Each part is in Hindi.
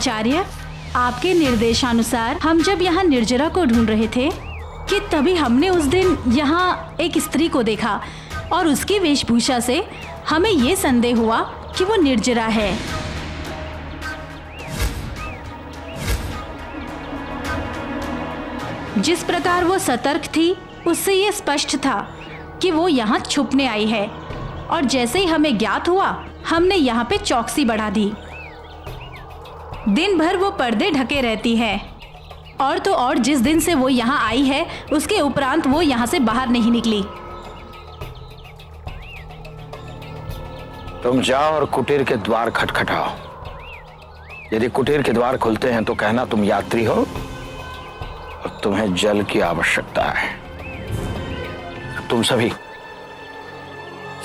आचार्य, आपके निर्देशानुसार हम जब यहाँ निर्जरा को ढूंढ रहे थे कि तभी हमने उस दिन यहाँ एक स्त्री को देखा और उसकी वेशभूषा से हमें ये संदेह हुआ कि वो निर्जरा है। जिस प्रकार वो सतर्क थी उससे ये स्पष्ट था कि वो यहाँ छुपने आई है, और जैसे ही हमें ज्ञात हुआ हमने यहाँ पे चौकसी बढ़ा दी। दिन भर वो पर्दे ढके रहती है, और तो और जिस दिन से वो यहाँ आई है उसके उपरांत वो यहाँ से बाहर नहीं निकली। तुम जाओ और कुटीर के द्वार खटखटाओ। यदि कुटीर के द्वार खुलते हैं तो कहना तुम यात्री हो और तुम्हें जल की आवश्यकता है। तुम सभी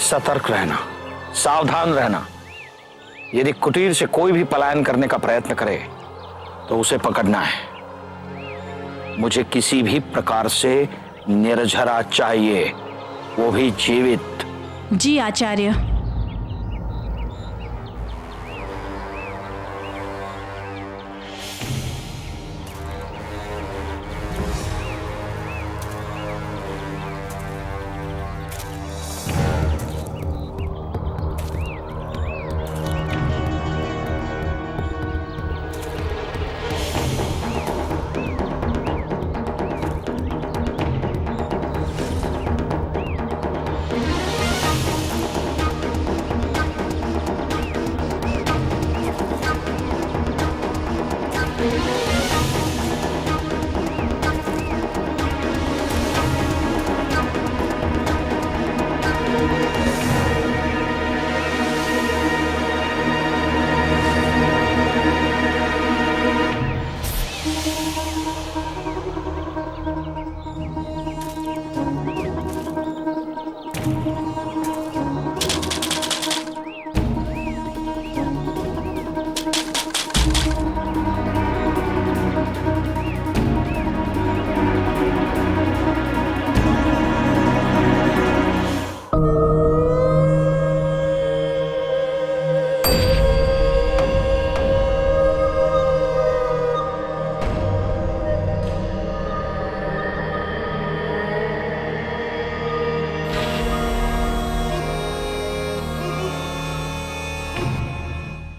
सतर्क रहना, सावधान रहना। यदि कुटीर से कोई भी पलायन करने का प्रयत्न करे तो उसे पकड़ना है। मुझे किसी भी प्रकार से निर्जरा चाहिए, वो भी जीवित। जी आचार्य।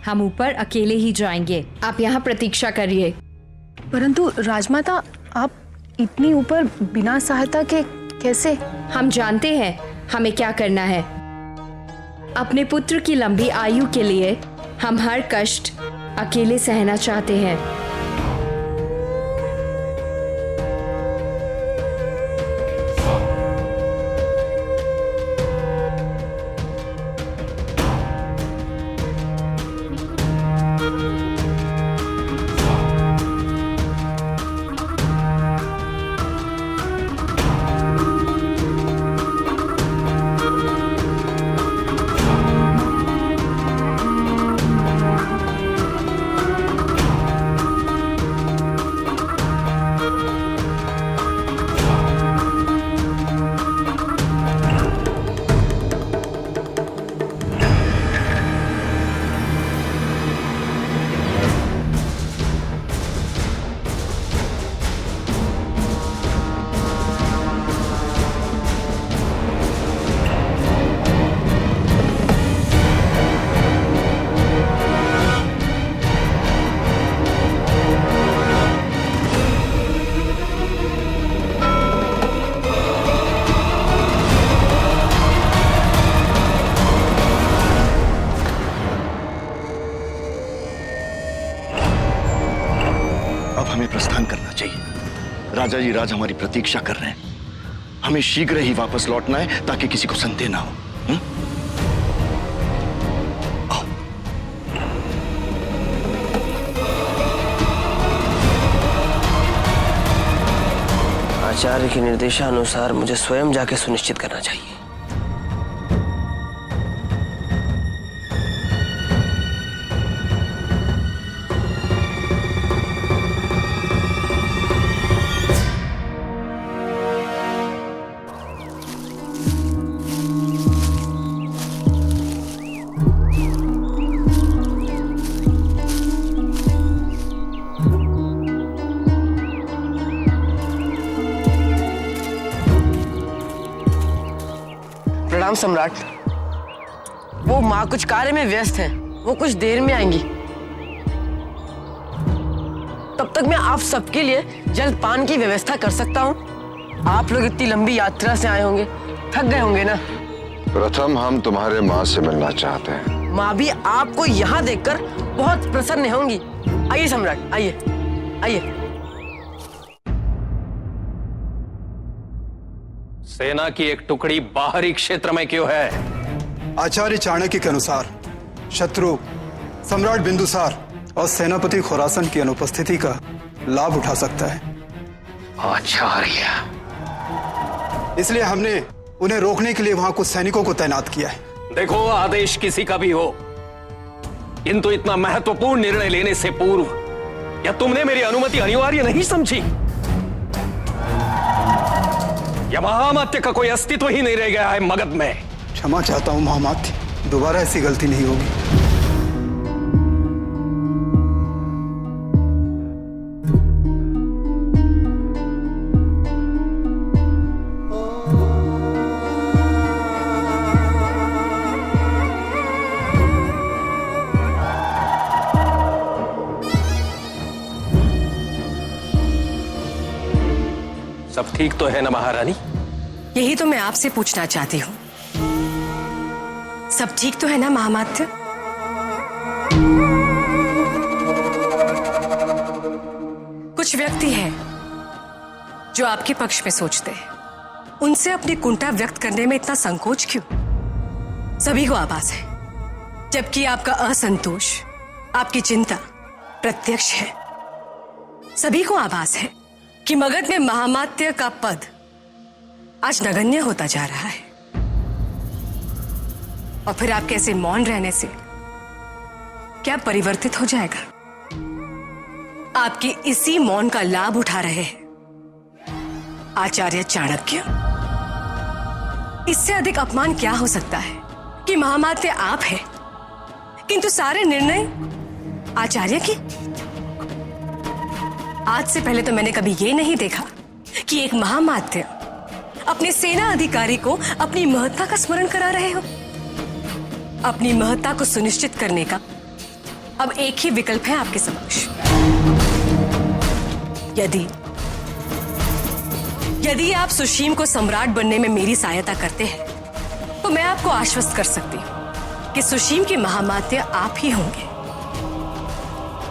हम ऊपर अकेले ही जाएंगे, आप यहाँ प्रतीक्षा करिए। परंतु राजमाता, आप इतनी ऊपर बिना सहायता के कैसे? हम जानते हैं हमें क्या करना है। अपने पुत्र की लंबी आयु के लिए हम हर कष्ट अकेले सहना चाहते हैं। हमें प्रस्थान करना चाहिए। राजा जी राज हमारी प्रतीक्षा कर रहे हैं। हमें शीघ्र ही वापस लौटना है ताकि किसी को संदेह ना हो। आचार्य के निर्देशानुसार मुझे स्वयं जाके सुनिश्चित करना चाहिए। प्रणाम सम्राट। वो माँ कुछ कार्य में व्यस्त है, वो कुछ देर में आएंगी। तब तक मैं आप सबके लिए जलपान की व्यवस्था कर सकता हूँ। आप लोग इतनी लंबी यात्रा से आए होंगे, थक गए होंगे ना। प्रथम हम तुम्हारे माँ से मिलना चाहते हैं। माँ भी आपको यहाँ देखकर बहुत प्रसन्न होंगी। आइए सम्राट, आइए आइए। सेना की एक टुकड़ी बाहरी क्षेत्र में क्यों है? आचार्य चाणक्य के अनुसार शत्रु सम्राट बिंदुसार और सेनापति खुरासन की अनुपस्थिति का लाभ उठा सकता है। आचार्य, इसलिए हमने उन्हें रोकने के लिए वहां कुछ सैनिकों को तैनात किया है। देखो, आदेश किसी का भी हो, किंतु इतना महत्वपूर्ण निर्णय लेने से पूर्व या तुमने मेरी अनुमति अनिवार्य नहीं समझी? या महामात्य का कोई अस्तित्व ही नहीं रह गया है मगध में? क्षमा चाहता हूं महामात्य, दोबारा ऐसी गलती नहीं होगी। सब ठीक तो है ना महारानी? यही तो मैं आपसे पूछना चाहती हूँ। सब ठीक तो है ना महामात्य? कुछ व्यक्ति हैं जो आपके पक्ष में सोचते हैं, उनसे अपनी कुंठा व्यक्त करने में इतना संकोच क्यों? सभी को आभास है, जबकि आपका असंतोष, आपकी चिंता प्रत्यक्ष है। सभी को आभास है कि मगध में महामात्य का पद आज नगण्य होता जा रहा है, और फिर आप कैसे मौन रहने से क्या परिवर्तित हो जाएगा? आपके इसी मौन का लाभ उठा रहे हैं आचार्य चाणक्य। इससे अधिक अपमान क्या हो सकता है कि महामात्य आप हैं, किंतु सारे निर्णय आचार्य की। आज से पहले तो मैंने कभी ये नहीं देखा कि एक महामात्य अपने सेना अधिकारी को अपनी महत्ता का स्मरण करा रहे हो। अपनी महत्ता को सुनिश्चित करने का अब एक ही विकल्प है आपके समक्ष। यदि आप सुशीम को सम्राट बनने में मेरी सहायता करते हैं, तो मैं आपको आश्वस्त कर सकती हूं कि सुशीम के महामात्य आप ही होंगे।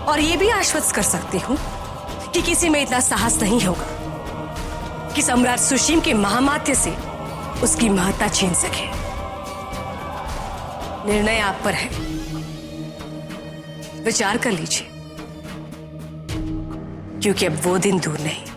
और यह भी आश्वस्त कर सकती हूं कि किसी में इतना साहस नहीं होगा कि सम्राट सुशीम के महामात्य से उसकी महत्ता छीन सके। निर्णय आप पर है, विचार कर लीजिए, क्योंकि अब वो दिन दूर नहीं।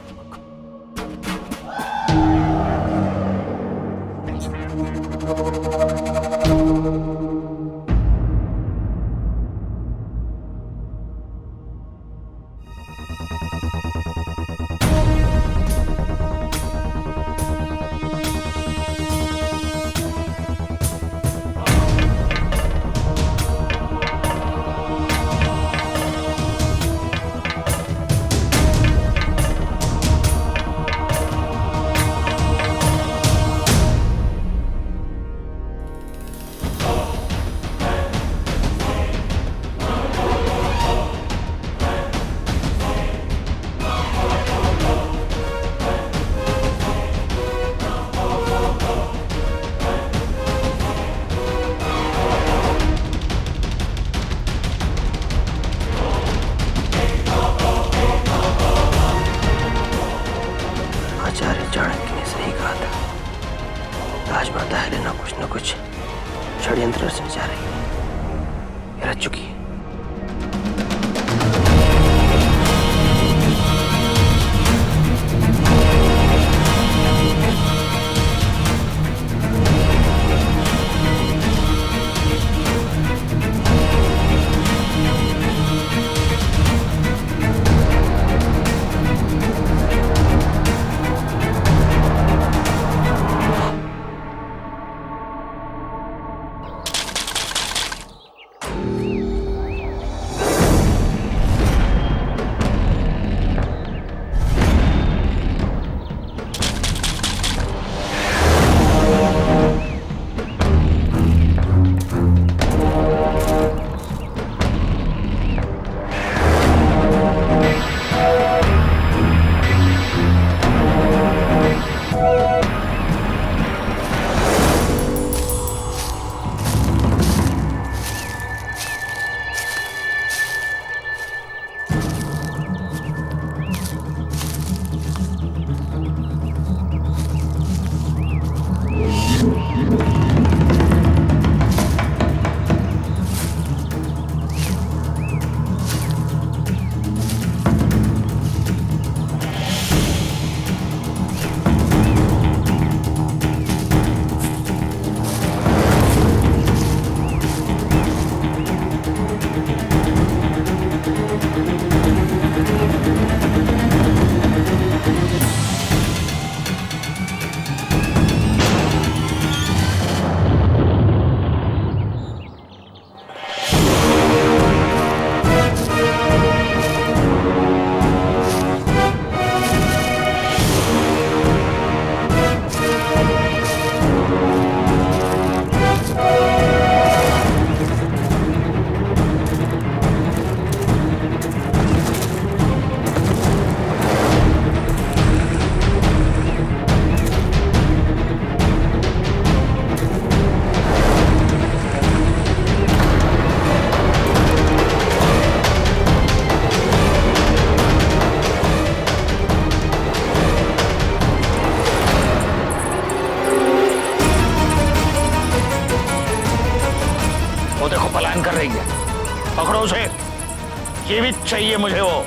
जीवित चाहिए मुझे वो।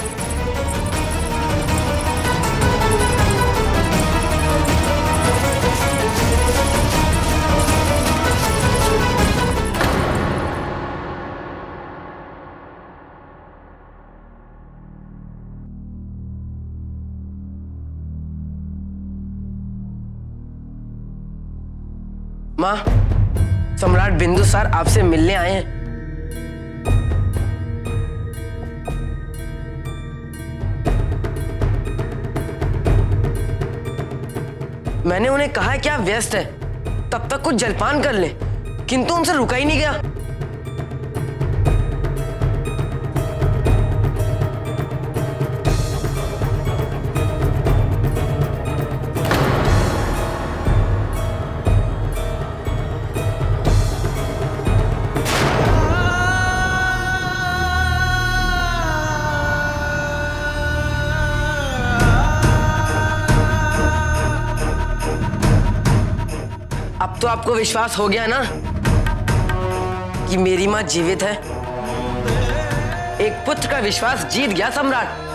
माँ, सम्राट बिंदुसार आपसे मिलने आए हैं। मैंने उन्हें कहा है कि आप व्यस्त हैं, तब तक कुछ जलपान कर लें, किंतु उनसे रुका ही नहीं गया। अब तो आपको विश्वास हो गया ना कि मेरी मां जीवित है। एक पुत्र का विश्वास जीत गया सम्राट।